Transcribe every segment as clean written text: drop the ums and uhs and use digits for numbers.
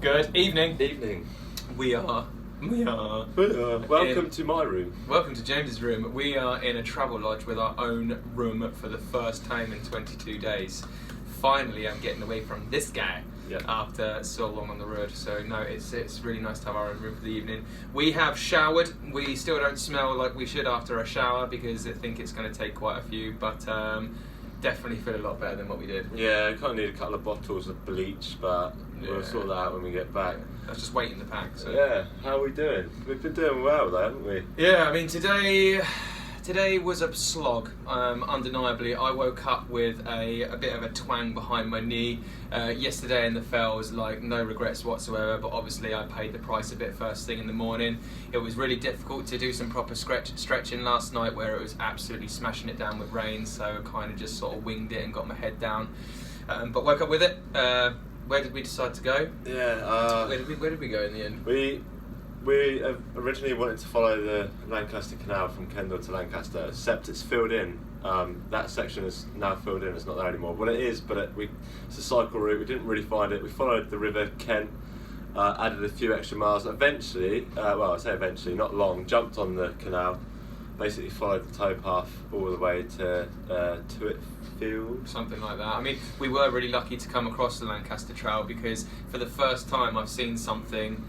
Good evening. Evening. We are. Welcome to my room. Welcome to James's room. We are in a travel lodge with our own room for the first time in 22 days. Finally, I'm getting away from this guy after so long on the road. So no, it's really nice to have our own room for the evening. We have showered. We still don't smell like we should after a shower because I think it's going to take quite a few, but definitely feel a lot better than what we did. Yeah, kind of need a couple of bottles of bleach, but we'll sort that out when we get back. That's just waiting in the pack. So. Yeah, how are we doing? We've been doing well though, haven't we? Yeah, I mean today was a slog. Undeniably, I woke up with a bit of a twang behind my knee. Yesterday in the fells, like no regrets whatsoever, but obviously I paid the price a bit first thing in the morning. It was really difficult to do some proper stretching last night where it was absolutely smashing it down with rain, so I kind of just sort of winged it and got my head down. But woke up with it. Where did we decide to go? Yeah. Where did we go in the end? We originally wanted to follow the Lancaster Canal from Kendal to Lancaster, except it's filled in. That section is now filled in, it's not there anymore. Well, it is, but it's a cycle route. We didn't really find it. We followed the River Kent, added a few extra miles. Eventually, well, I say eventually, not long, jumped on the canal, basically followed the towpath all the way to Twitfield. Something like that. I mean, we were really lucky to come across the Lancaster Trail because for the first time I've seen something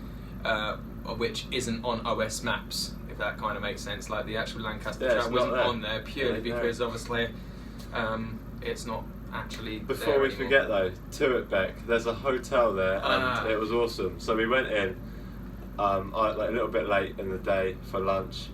which isn't on OS maps, if that kind of makes sense. Like the actual Lancaster Trail wasn't on there purely because obviously it's not actually Before there we anymore. forget though, Tuitbeck, there's a hotel there and it was awesome. So we went in like a little bit late in the day for lunch.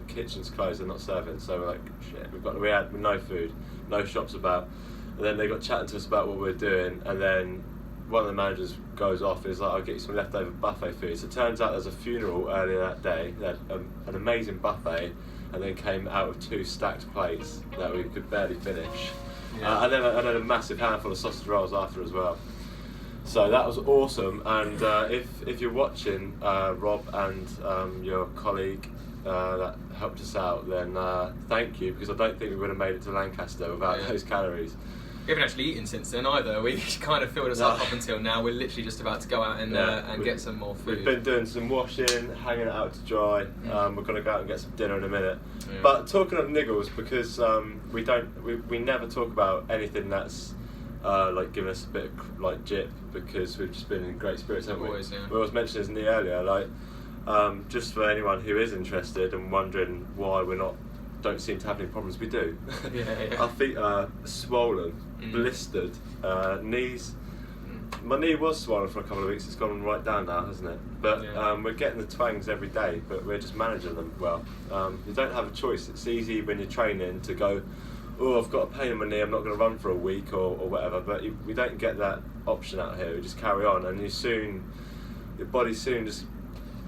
Kitchen's closed, they're not serving, so we're like, shit, we had no food, no shops about. And then they got chatting to us about what we were doing, and then one of the managers goes off, is like, I'll get you some leftover buffet food. So it turns out there's a funeral earlier that day. They had an amazing buffet, and then came out with 2 stacked plates that we could barely finish. And then a massive handful of sausage rolls after as well. So that was awesome, and if you're watching, Rob and your colleague that helped us out, then thank you, because I don't think we would have made it to Lancaster without those calories. We haven't actually eaten since then either. We kind of filled us up until now. We're literally just about to go out and get some more food. We've been doing some washing, hanging it out to dry. We're going to go out and get some dinner in a minute. Yeah. But talking of niggles, because we never talk about anything that's like giving us a bit of like jip, because we've just been in great spirits, haven't we? Always, yeah. We always mentioned this in the earlier, like just for anyone who is interested and wondering why don't seem to have any problems, we do. Our feet are swollen, blistered, knees. My knee was swollen for a couple of weeks, it's gone right down now, hasn't it? But we're getting the twangs every day, but we're just managing them well. You don't have a choice. It's easy when you're training to go, oh, I've got a pain in my knee, I'm not going to run for a week or whatever, but we don't get that option out here. We just carry on, and your body soon just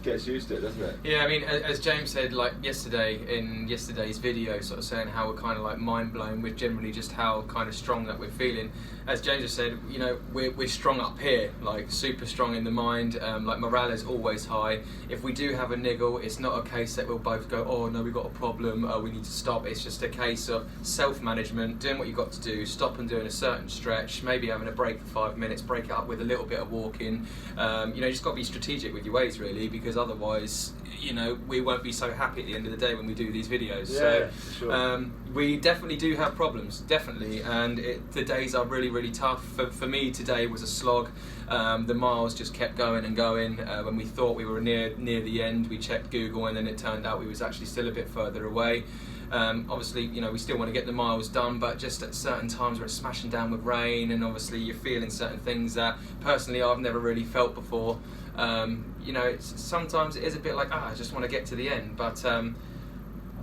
gets used to it, doesn't it? Yeah, I mean, as James said, like yesterday's video, sort of saying how we're kind of like mind blown with generally just how kind of strong that we're feeling. As James just said, you know, we're strong up here, like super strong in the mind. Like morale is always high. If we do have a niggle, it's not a case that we'll both go, oh no, we've got a problem, we need to stop. It's just a case of self-management, doing what you've got to do, stop and doing a certain stretch, maybe having a break for 5 minutes, break it up with a little bit of walking. You know, you just got to be strategic with your weights really, because otherwise, you know, we won't be so happy at the end of the day when we do these videos. Yeah, so sure. We definitely do have problems, definitely, and the days are really, really tough. For me, today was a slog. The miles just kept going and going. When we thought we were near the end, we checked Google, and then it turned out we was actually still a bit further away. Obviously, you know, we still want to get the miles done, but just at certain times where it's smashing down with rain, and obviously you're feeling certain things that personally I've never really felt before. You know, sometimes it is a bit like, I just want to get to the end, but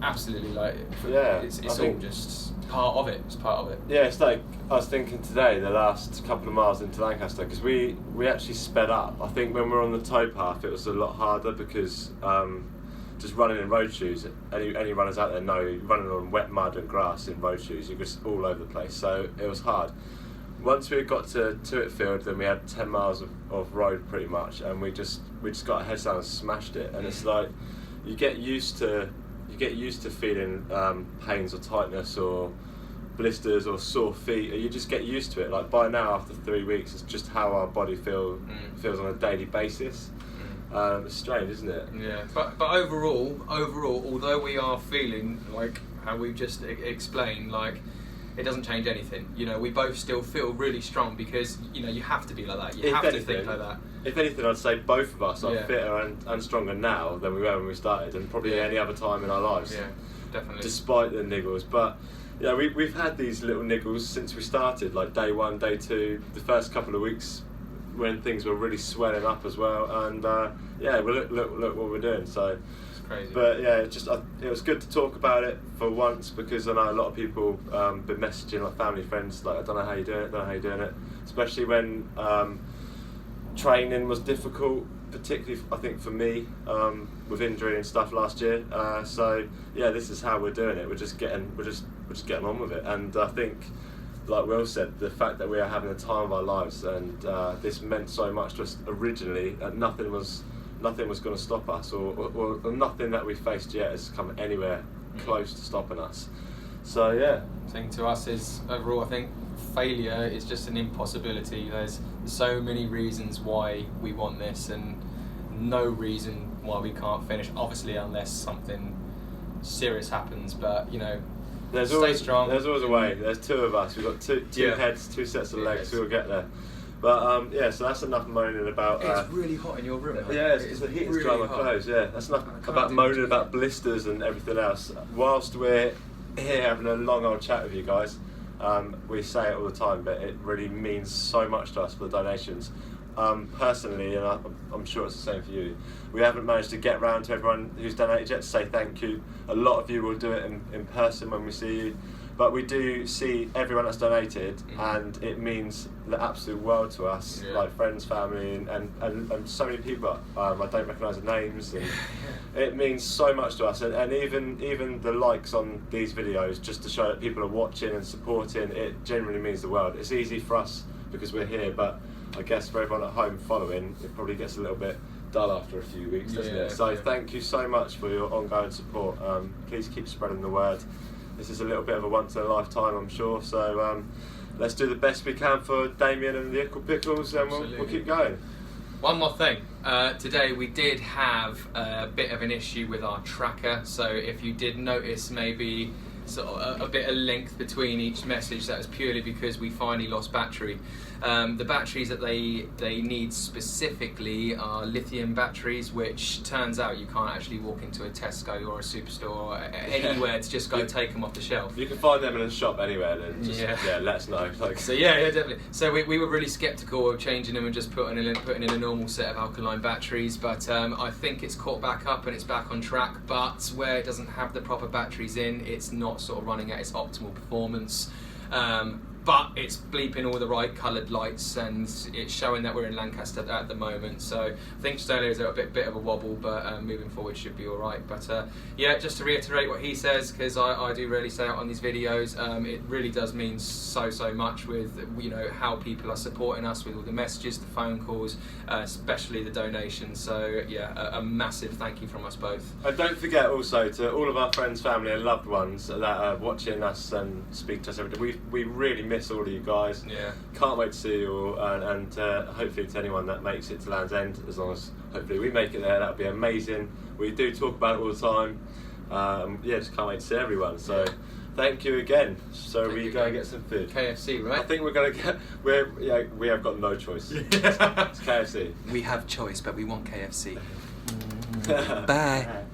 absolutely, like, it's all just part of it. It's part of it. Yeah, it's like I was thinking today, the last couple of miles into Lancaster, because we actually sped up. I think when we were on the towpath, it was a lot harder because just running in road shoes, any runners out there know, running on wet mud and grass in road shoes, you're just all over the place. So it was hard. Once we got to Twitfield, then we had 10 miles of road pretty much, and we just got our heads down and smashed it. And it's like you get used to feeling pains or tightness or blisters or sore feet, you just get used to it. Like by now, after 3 weeks, it's just how our body feels on a daily basis. It's strange, isn't it? Yeah, but overall, although we are feeling like how we've just explained, like it doesn't change anything. You know, we both still feel really strong because, you know, you have to be like that. You have to think like that. If anything, I'd say both of us are fitter and stronger now than we were when we started, and probably any other time in our lives. Yeah, definitely. Despite the niggles, but yeah, we've had these little niggles since we started, like day 1, day 2, the first couple of weeks when things were really swelling up as well, and yeah, well, look what we're doing. So it's crazy. But yeah, it was good to talk about it for once, because I know a lot of people been messaging, like family, friends, like I don't know how you're doing it, especially when training was difficult, particularly I think for me with injury and stuff last year. So yeah, this is how we're doing it. We're just getting on with it, and I think, like Will said, the fact that we are having the time of our lives, and this meant so much to us originally, and nothing was going to stop us, or nothing that we faced yet has come anywhere close to stopping us. So yeah, the thing to us is, overall, I think failure is just an impossibility. There's so many reasons why we want this, and no reason why we can't finish, obviously, unless something serious happens. But you know, stay strong. There's always a way. There's 2 of us. We've got two heads, 2 sets of legs. We'll get there. But yeah, so that's enough moaning about. It's really hot in your room. Yeah, it's the heat is really drying my clothes. Yeah, that's enough about moaning about blisters and everything else. Whilst we're here having a long old chat with you guys, we say it all the time, but it really means so much to us for the donations. Personally, and I'm sure it's the same for you, we haven't managed to get round to everyone who's donated yet to say thank you. A lot of you will do it in person when we see you, but we do see everyone that's donated, and it means the absolute world to us, like friends, family, and so many people. I don't recognise the names, and it means so much to us, and even the likes on these videos, just to show that people are watching and supporting, it genuinely means the world. It's easy for us because we're here, but I guess for everyone at home following, it probably gets a little bit dull after a few weeks, doesn't it? So thank you so much for your ongoing support. Please keep spreading the word. This is a little bit of a once in a lifetime, I'm sure. So let's do the best we can for Damien and the Ickle Pickles, and we'll keep going. One more thing. Today we did have a bit of an issue with our tracker. So if you did notice maybe sort of a bit of length between each message, that was purely because we finally lost battery. The batteries that they need specifically are lithium batteries, which turns out you can't actually walk into a Tesco or a Superstore or anywhere to just go take them off the shelf. You can find them in a shop anywhere, then just let us know. So yeah, definitely. So we were really sceptical of changing them and just putting in a normal set of alkaline batteries, but I think it's caught back up and it's back on track. But where it doesn't have the proper batteries in, it's not sort of running at its optimal performance. But it's bleeping all the right coloured lights, and it's showing that we're in Lancaster at the moment. So I think Sterling is a bit of a wobble, but moving forward should be all right. But yeah, just to reiterate what he says, because I do rarely say it on these videos, it really does mean so much with, you know, how people are supporting us with all the messages, the phone calls, especially the donations. So yeah, a massive thank you from us both. And don't forget also to all of our friends, family and loved ones that are watching us and speak to us every day. We really miss all of you guys. Yeah. Can't wait to see you all, and hopefully to anyone that makes it to Land's End, as long as hopefully we make it there, that would be amazing. We do talk about it all the time. Yeah, just can't wait to see everyone. So thank you again. So we go and get some food. KFC, right? I think we're going to get. We have got no choice. It's KFC. We have choice, but we want KFC. Bye.